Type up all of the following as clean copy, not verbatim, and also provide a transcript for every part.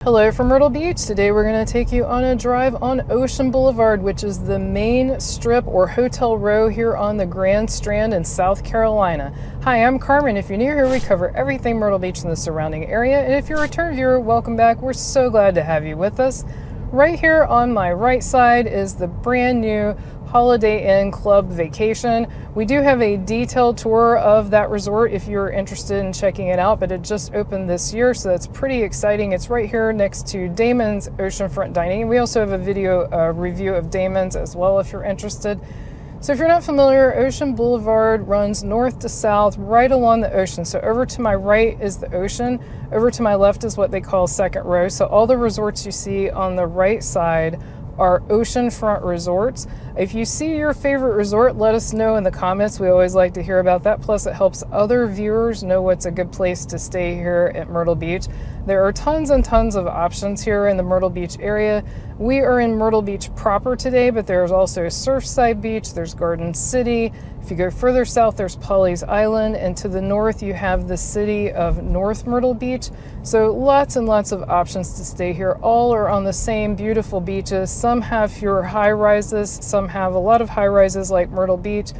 Hello from Myrtle Beach. Today we're going to take you on a drive on Ocean Boulevard, which is the main strip or hotel row here on the Grand Strand in South Carolina. Hi, I'm Carmen. If you're new here, we cover everything Myrtle Beach and the surrounding area. And if you're a return viewer, welcome back. We're so glad to have you with us. Right here on my right side is the brand new Holiday Inn Club Vacation. We do have a detailed tour of that resort if you're interested in checking it out, but it just opened this year, so that's pretty exciting. It's right here next to Damon's Oceanfront Dining. We also have a video review of Damon's as well if you're interested. So if you're not familiar, Ocean Boulevard runs north to south right along the ocean. So over to my right is the ocean. Over to my left is what they call second row. So all the resorts you see on the right side are oceanfront resorts. If you see your favorite resort, let us know in the comments. We always like to hear about that. Plus it helps other viewers know what's a good place to stay here at Myrtle Beach. There are tons and tons of options here in the Myrtle Beach area. We are in Myrtle Beach proper today, but there's also Surfside Beach, there's Garden City. If you go further south, there's Pawleys Island, and to the north you have the city of North Myrtle Beach. So lots and lots of options to stay here. All are on the same beautiful beaches. Some have fewer high rises, some have a lot of high rises like Myrtle Beach.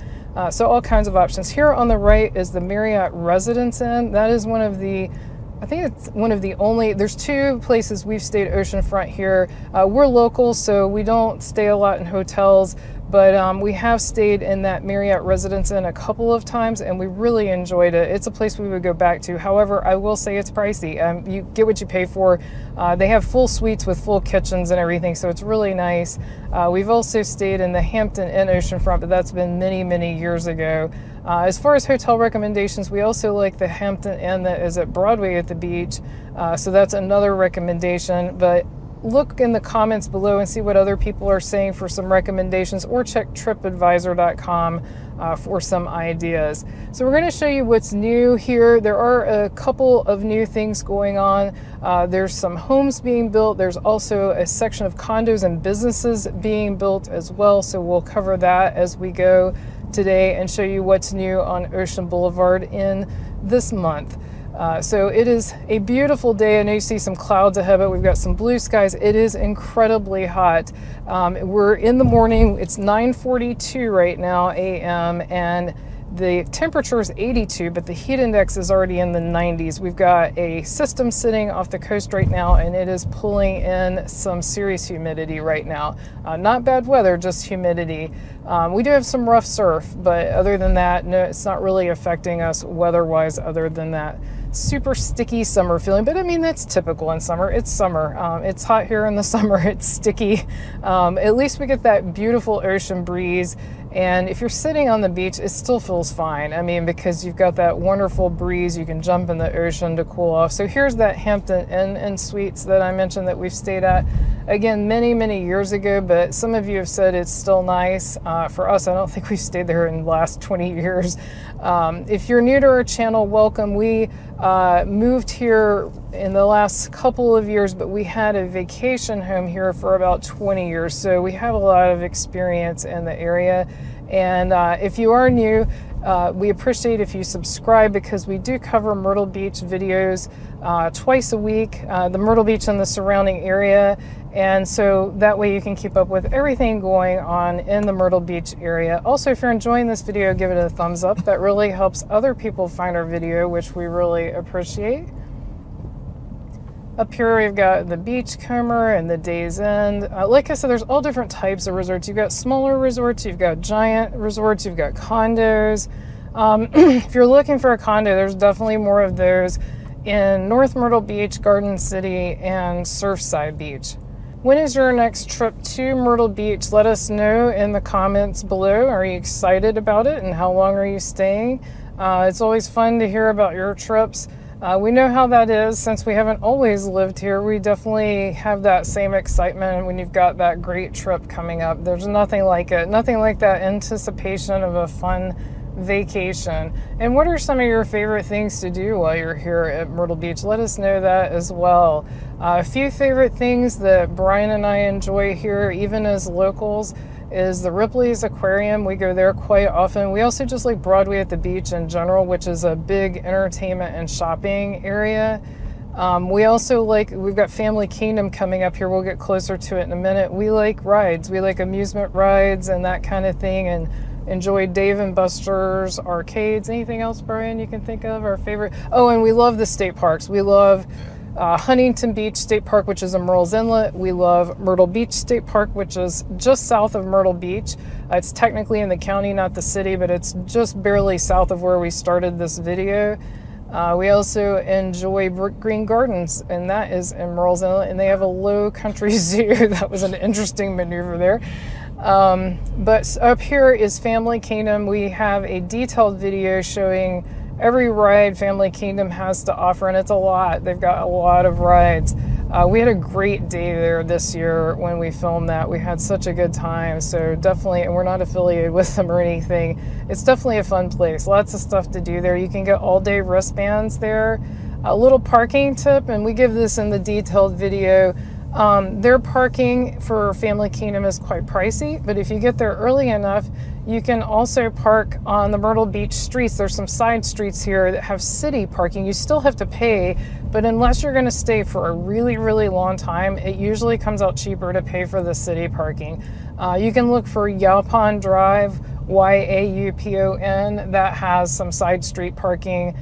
So all kinds of options. Here on the right is the Marriott Residence Inn. That is one of the I think it's one of the only, there's two places we've stayed oceanfront here. We're local, so we don't stay a lot in hotels, but we have stayed in that Marriott Residence Inn a couple of times, and we really enjoyed it. It's a place we would go back to. However, I will say it's pricey. You get what you pay for. They have full suites with full kitchens and everything, so it's really nice. We've also stayed in the Hampton Inn oceanfront, but that's been many, many years ago. As far as hotel recommendations, we also like the Hampton Inn that is at Broadway at the beach, so that's another recommendation. But look in the comments below and see what other people are saying for some recommendations, or check tripadvisor.com for some ideas. So we're going to show you what's new here. There are a couple of new things going on. There's some homes being built. There's also a section of condos and businesses being built as well, so we'll cover that as we go today and show you what's new on Ocean Boulevard in this month. So it is a beautiful day. I know you see some clouds ahead, but we've got some blue skies. It is incredibly hot. We're in the morning. It's 9:42 right now a.m. and the temperature is 82, but the heat index is already in the 90s. We've got a system sitting off the coast right now, and it is pulling in some serious humidity right now. Not bad weather, just humidity. We do have some rough surf, but other than that, no, it's not really affecting us weather-wise other than that super sticky summer feeling. But I mean, that's typical in summer. It's summer. It's hot here in the summer. It's sticky. At least we get that beautiful ocean breeze. And if you're sitting on the beach, it still feels fine. I mean, because you've got that wonderful breeze, you can jump in the ocean to cool off. So here's that Hampton Inn and Suites that I mentioned that we've stayed at. Again, many, many years ago, but some of you have said it's still nice. For us, I don't think we've stayed there in the last 20 years. If you're new to our channel, welcome. We moved here in the last couple of years, but we had a vacation home here for about 20 years. So we have a lot of experience in the area. And if you are new, we appreciate if you subscribe, because we do cover Myrtle Beach videos twice a week, the Myrtle Beach and the surrounding area. And so that way you can keep up with everything going on in the Myrtle Beach area. Also, if you're enjoying this video, give it a thumbs up. That really helps other people find our video, which we really appreciate. Up here we've got the Beachcomber and the Days End. Like I said, there's all different types of resorts. You've got smaller resorts, you've got giant resorts, you've got condos. If you're looking for a condo, there's definitely more of those in North Myrtle Beach, Garden City, and Surfside Beach. When is your next trip to Myrtle Beach? Let us know in the comments below. Are you excited about it, and how long are you staying? It's always fun to hear about your trips. We know how that is. Since we haven't always lived here, we definitely have that same excitement when you've got that great trip coming up. There's nothing like it. Nothing like that anticipation of a fun vacation. And what are some of your favorite things to do while you're here at Myrtle Beach? Let us know that as well. A few favorite things that Brian and I enjoy here, even as locals, is the Ripley's Aquarium. We go there quite often. We also just like Broadway at the beach in general, which is a big entertainment and shopping area. We also we've got Family Kingdom coming up here. We'll get closer to it in a minute. We like rides. We like amusement rides and that kind of thing, and enjoy Dave and Buster's arcades. Anything else, Brian, you can think of? Our favorite? Oh, and we love the state parks. We love Huntington Beach State Park, which is in Murrells Inlet. We love Myrtle Beach State Park, which is just south of Myrtle Beach. It's technically in the county, not the city, but it's just barely south of where we started this video. We also enjoy Brick Green Gardens, and that is in Murrells Inlet, and they have a low country zoo. That was an interesting maneuver there. But up here is Family Kingdom. We have a detailed video showing every ride Family Kingdom has to offer, and it's a lot. They've got a lot of rides. We had a great day there this year when we filmed that. We had such a good time. So definitely, and we're not affiliated with them or anything. It's definitely a fun place. Lots of stuff to do there. You can get all-day wristbands there. A little parking tip, and we give this in the detailed video. Their parking for Family Kingdom is quite pricey, but if you get there early enough, you can also park on the Myrtle Beach streets. There's some side streets here that have city parking. You still have to pay, but unless you're going to stay for a really, really long time, it usually comes out cheaper to pay for the city parking. You can look for Yaupon Drive, Yaupon, that has some side street parking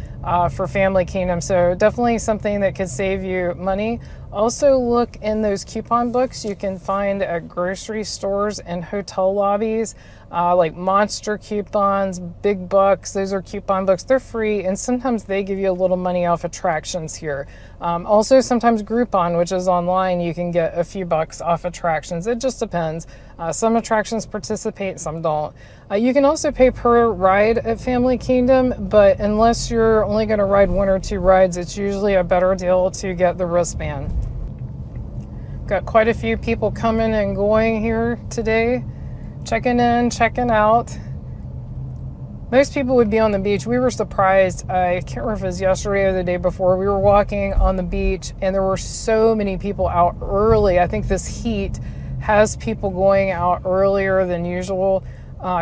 for Family Kingdom. So definitely something that could save you money. Also look in those coupon books you can find at grocery stores and hotel lobbies, like Monster coupons, Big Bucks. Those are coupon books. They're free, and sometimes they give you a little money off attractions here. Also sometimes Groupon, which is online, you can get a few bucks off attractions. It just depends. Some attractions participate, some don't. You can also pay per ride at Family Kingdom, but unless you're only going to ride 1 or 2 rides, it's usually a better deal to get the wristband. Got quite a few people coming and going here today, checking in, checking out. Most people would be on the beach. We were surprised. I can't remember if it was yesterday or the day before. We were walking on the beach and there were so many people out early. I think this heat has people going out earlier than usual.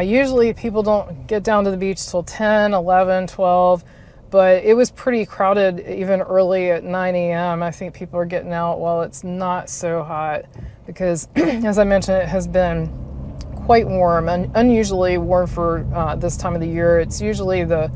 Usually people don't get down to the beach till 10, 11, 12, but it was pretty crowded even early at 9 a.m. I think people are getting out while it's not so hot because, as I mentioned, it has been quite warm and unusually warm for this time of the year. It's usually the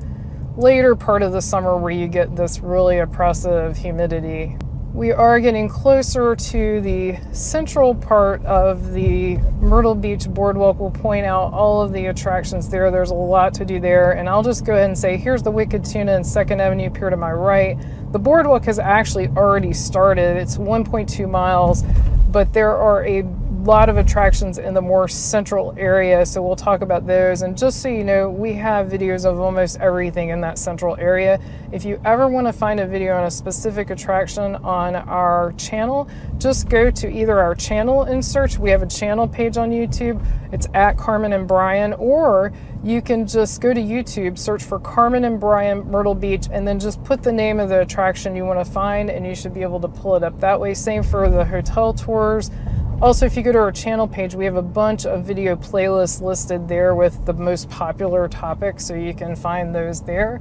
later part of the summer where you get this really oppressive humidity. We are getting closer to the central part of the Myrtle Beach Boardwalk. We'll point out all of the attractions there. There's a lot to do there. And I'll just go ahead and say, here's the Wicked Tuna and 2nd Avenue Pier to my right. The boardwalk has actually already started. It's 1.2 miles, but there are a lot of attractions in the more central area, so we'll talk about those. And just so you know, we have videos of almost everything in that central area. If you ever want to find a video on a specific attraction on our channel, just go to either our channel and search. We have a channel page on YouTube. It's at Carmen and Brian, or you can just go to YouTube, search for Carmen and Brian Myrtle Beach, and then just put the name of the attraction you want to find, and you should be able to pull it up that way. Same for the hotel tours. Also, if you go to our channel page, we have a bunch of video playlists listed there with the most popular topics, so you can find those there.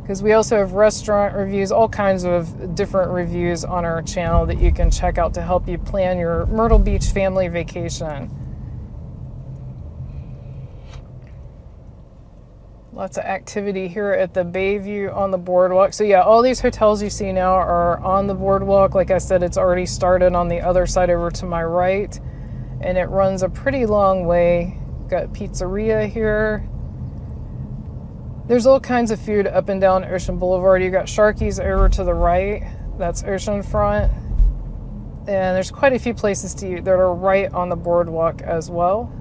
Because we also have restaurant reviews, all kinds of different reviews on our channel that you can check out to help you plan your Myrtle Beach family vacation. Lots of activity here at the Bayview on the boardwalk. So yeah, all these hotels you see now are on the boardwalk. Like I said, it's already started on the other side over to my right, and it runs a pretty long way. Got pizzeria here. There's all kinds of food up and down Ocean Boulevard. You got Sharky's over to the right. That's Oceanfront. And there's quite a few places to eat that are right on the boardwalk as well.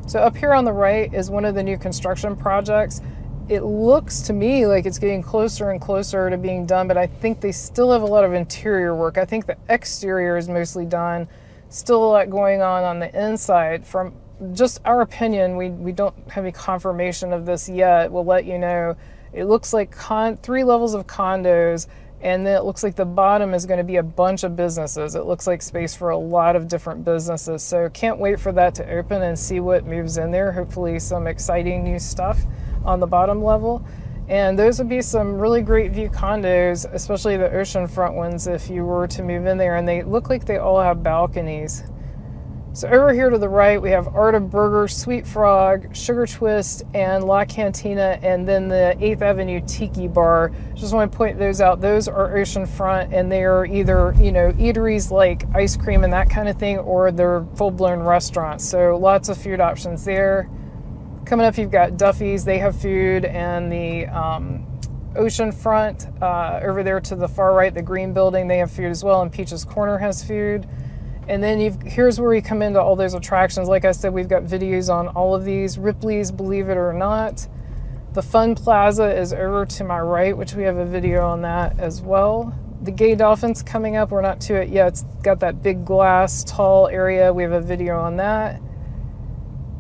So up here on the right is one of the new construction projects. It looks to me like it's getting closer and closer to being done, but I think they still have a lot of interior work. I think the exterior is mostly done. Still a lot going on the inside. From just our opinion, we don't have any confirmation of this yet. We'll let you know. It looks like 3 levels of condos, and then it looks like the bottom is going to be a bunch of businesses. It looks like space for a lot of different businesses. So can't wait for that to open and see what moves in there. Hopefully some exciting new stuff on the bottom level. And those would be some really great view condos, especially the oceanfront ones if you were to move in there, and they look like they all have balconies. So over here to the right, we have Art of Burger, Sweet Frog, Sugar Twist, and La Cantina, and then the 8th Avenue Tiki Bar. Just want to point those out. Those are oceanfront, and they are either, you know, eateries like ice cream and that kind of thing, or they're full-blown restaurants. So lots of food options there. Coming up, you've got Duffy's. They have food, and the oceanfront over there to the far right, the green building, they have food as well, and Peach's Corner has food. And then here's where we come into all those attractions. Like I said, we've got videos on all of these. Ripley's, believe it or not. The Fun Plaza is over to my right, which we have a video on that as well. The Gay Dolphin's coming up. We're not to it yet. It's got that big glass, tall area. We have a video on that.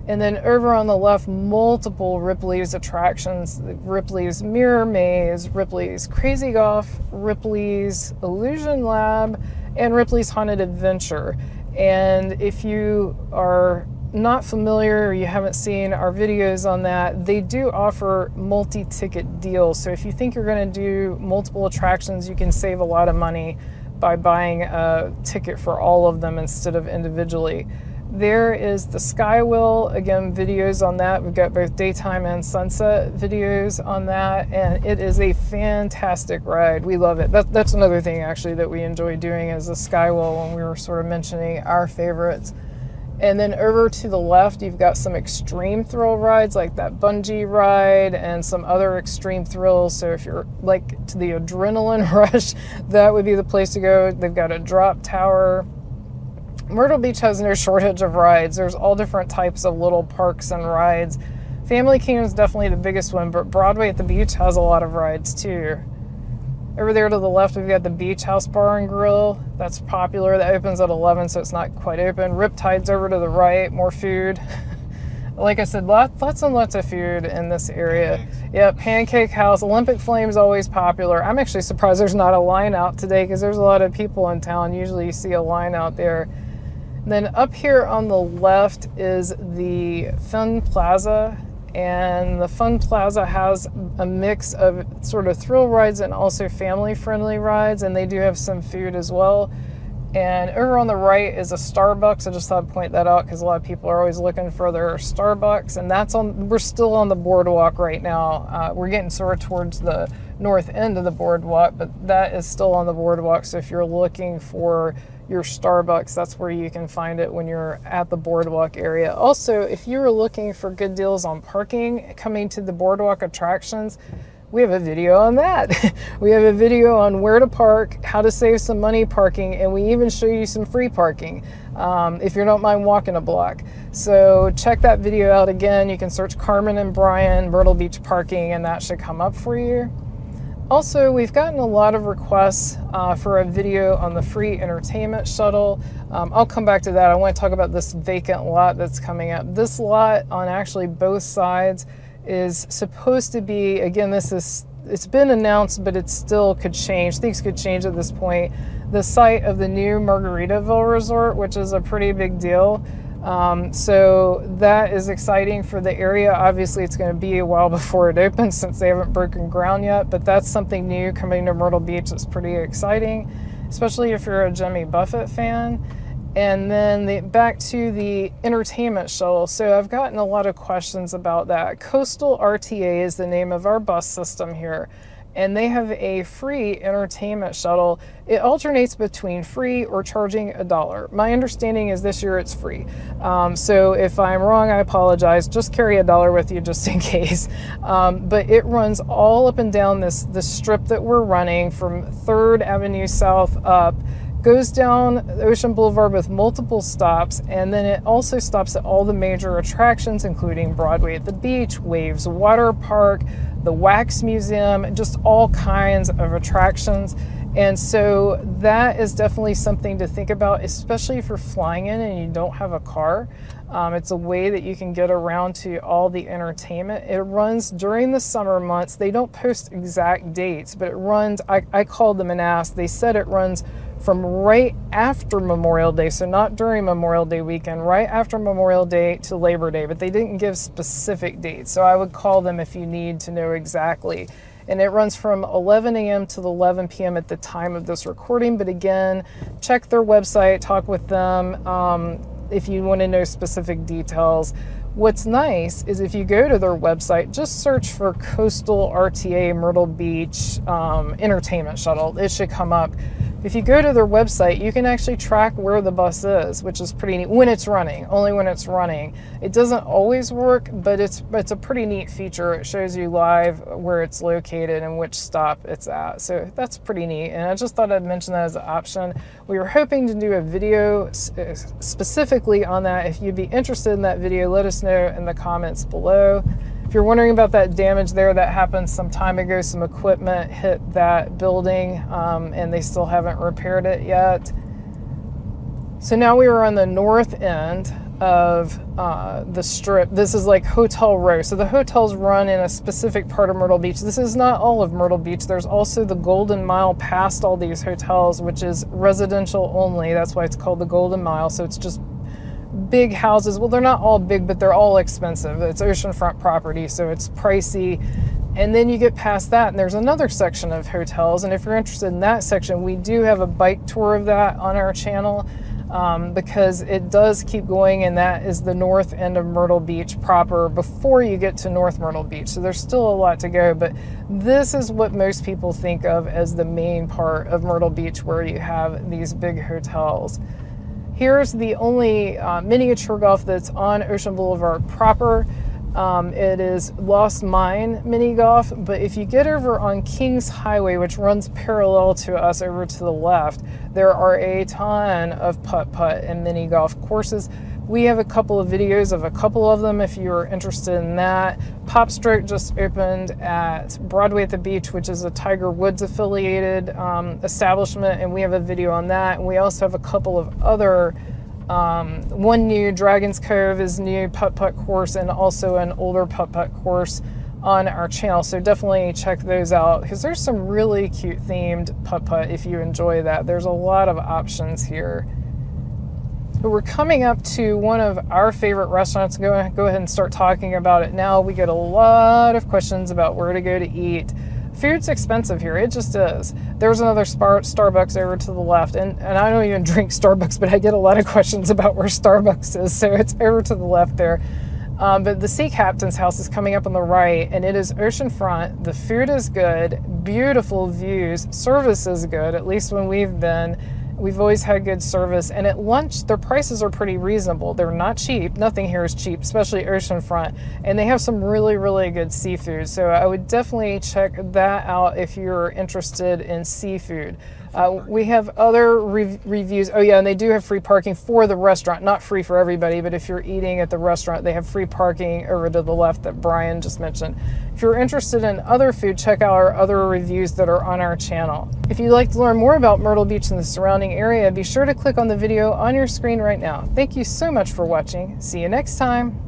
And then over on the left, multiple Ripley's attractions. Ripley's Mirror Maze, Ripley's Crazy Golf, Ripley's Illusion Lab, and Ripley's Haunted Adventure. And if you are not familiar or you haven't seen our videos on that, they do offer multi-ticket deals. So if you think you're going to do multiple attractions, you can save a lot of money by buying a ticket for all of them instead of individually. There is the Skywheel, again, videos on that. We've got both daytime and sunset videos on that, and it is a fantastic ride. We love it. That's another thing, actually, that we enjoy doing is the Skywheel when we were sort of mentioning our favorites. And then over to the left, you've got some extreme thrill rides like that bungee ride and some other extreme thrills. So if you're like to the adrenaline rush, that would be the place to go. They've got a drop tower. Myrtle Beach has no shortage of rides. There's all different types of little parks and rides. Family Kingdom is definitely the biggest one, but Broadway at the beach has a lot of rides too. Over there to the left, we've got the Beach House Bar and Grill. That's popular. That opens at 11, so it's not quite open. Riptide's over to the right, more food. Like I said, lots and lots of food in this area. Yep, Pancake House. Olympic Flame's always popular. I'm actually surprised there's not a line out today because there's a lot of people in town. Usually you see a line out there. Then up here on the left is the Fun Plaza, and the Fun Plaza has a mix of sort of thrill rides and also family-friendly rides, and they do have some food as well. And over on the right is a Starbucks. I just thought I'd point that out because a lot of people are always looking for their Starbucks, and we're still on the boardwalk right now. We're getting sort of towards the north end of the boardwalk, but that is still on the boardwalk. So if you're looking for your Starbucks, that's where you can find it when you're at the boardwalk area. Also, if you were looking for good deals on parking coming to the boardwalk attractions, we have a video on that. We have a video on where to park, how to save some money parking, and we even show you some free parking if you don't mind walking a block. So check that video out again. You can search Carmen and Brian Myrtle Beach parking, and that should come up for you. Also, we've gotten a lot of requests for a video on the free entertainment shuttle. I'll come back to that. I want to talk about this vacant lot that's coming up. This lot on actually both sides is supposed to be, again, it's been announced, but it still could change. Things could change at this point. The site of the new Margaritaville Resort, which is a pretty big deal. So that is exciting for the area. Obviously, it's going to be a while before it opens since they haven't broken ground yet, but that's something new coming to Myrtle Beach. It's pretty exciting, especially if you're a Jimmy Buffet fan. And then back to the entertainment shuttle. So I've gotten a lot of questions about that. Coastal RTA is the name of our bus system here, and they have a free entertainment shuttle. It alternates between free or charging $1. My understanding is this year it's free. So if I'm wrong, I apologize. Just carry $1 with you just in case. But it runs all up and down this strip that we're running from 3rd Avenue South up, goes down Ocean Boulevard with multiple stops, and then it also stops at all the major attractions, including Broadway at the Beach, Waves Water Park, the Wax Museum, just all kinds of attractions. And so that is definitely something to think about, especially if you're flying in and you don't have a car. It's a way that you can get around to all the entertainment. It runs during the summer months. They don't post exact dates, but it runs, I called them and asked. They said it runs from right after Memorial Day, so not during Memorial Day weekend, right after Memorial Day to Labor Day, but they didn't give specific dates. So I would call them if you need to know exactly. And it runs from 11 a.m. to 11 p.m. at the time of this recording. But again, check their website, talk with them if you want to know specific details. What's nice is if you go to their website, just search for Coastal RTA Myrtle Beach Entertainment Shuttle. It should come up. If you go to their website, you can actually track where the bus is, which is pretty neat when it's running, only when it's running. It doesn't always work, but it's a pretty neat feature. It shows you live where it's located and which stop it's at. So that's pretty neat. And I just thought I'd mention that as an option. We were hoping to do a video specifically on that. If you'd be interested in that video, let us know in the comments below. If you're wondering about that damage there, that happened some time ago. Some equipment hit that building and they still haven't repaired it yet. So now we are on the north end of the strip. This is like Hotel Row. So the hotels run in a specific part of Myrtle Beach. This is not all of Myrtle Beach. There's also the Golden Mile past all these hotels, which is residential only. That's why it's called the Golden Mile. So it's just big houses. Well, they're not all big, but they're all expensive. It's oceanfront property, so it's pricey. And then you get past that, and there's another section of hotels. And if you're interested in that section, we do have a bike tour of that on our channel because it does keep going, and that is the north end of Myrtle Beach proper before you get to North Myrtle Beach. So there's still a lot to go, but this is what most people think of as the main part of Myrtle Beach where you have these big hotels. Here's the only miniature golf that's on Ocean Boulevard proper. It is Lost Mine mini golf, but if you get over on Kings Highway, which runs parallel to us over to the left, there are a ton of putt-putt and mini golf courses. We have a couple of videos of a couple of them if you're interested in that. Pop Stroke just opened at Broadway at the Beach, which is a Tiger Woods affiliated establishment, and we have a video on that. And we also have a couple of other, one new, Dragon's Cove is new putt-putt course, and also an older putt-putt course on our channel. So definitely check those out because there's some really cute themed putt-putt if you enjoy that. There's a lot of options here. But we're coming up to one of our favorite restaurants. Go ahead and start talking about it now. We get a lot of questions about where to go to eat. Food's expensive here. It just is. There's another Starbucks over to the left. And I don't even drink Starbucks, but I get a lot of questions about where Starbucks is. So it's over to the left there. But the Sea Captain's house is coming up on the right, and it is oceanfront. The food is good, beautiful views, service is good, at least when we've been. We've always had good service, and at lunch, their prices are pretty reasonable. They're not cheap. Nothing here is cheap, especially oceanfront, and they have some really, really good seafood. So I would definitely check that out if you're interested in seafood. We have other reviews. Oh yeah, and they do have free parking for the restaurant. Not free for everybody, but if you're eating at the restaurant, they have free parking over to the left that Brian just mentioned. If you're interested in other food, check out our other reviews that are on our channel. If you'd like to learn more about Myrtle Beach and the surrounding area, be sure to click on the video on your screen right now. Thank you so much for watching. See you next time.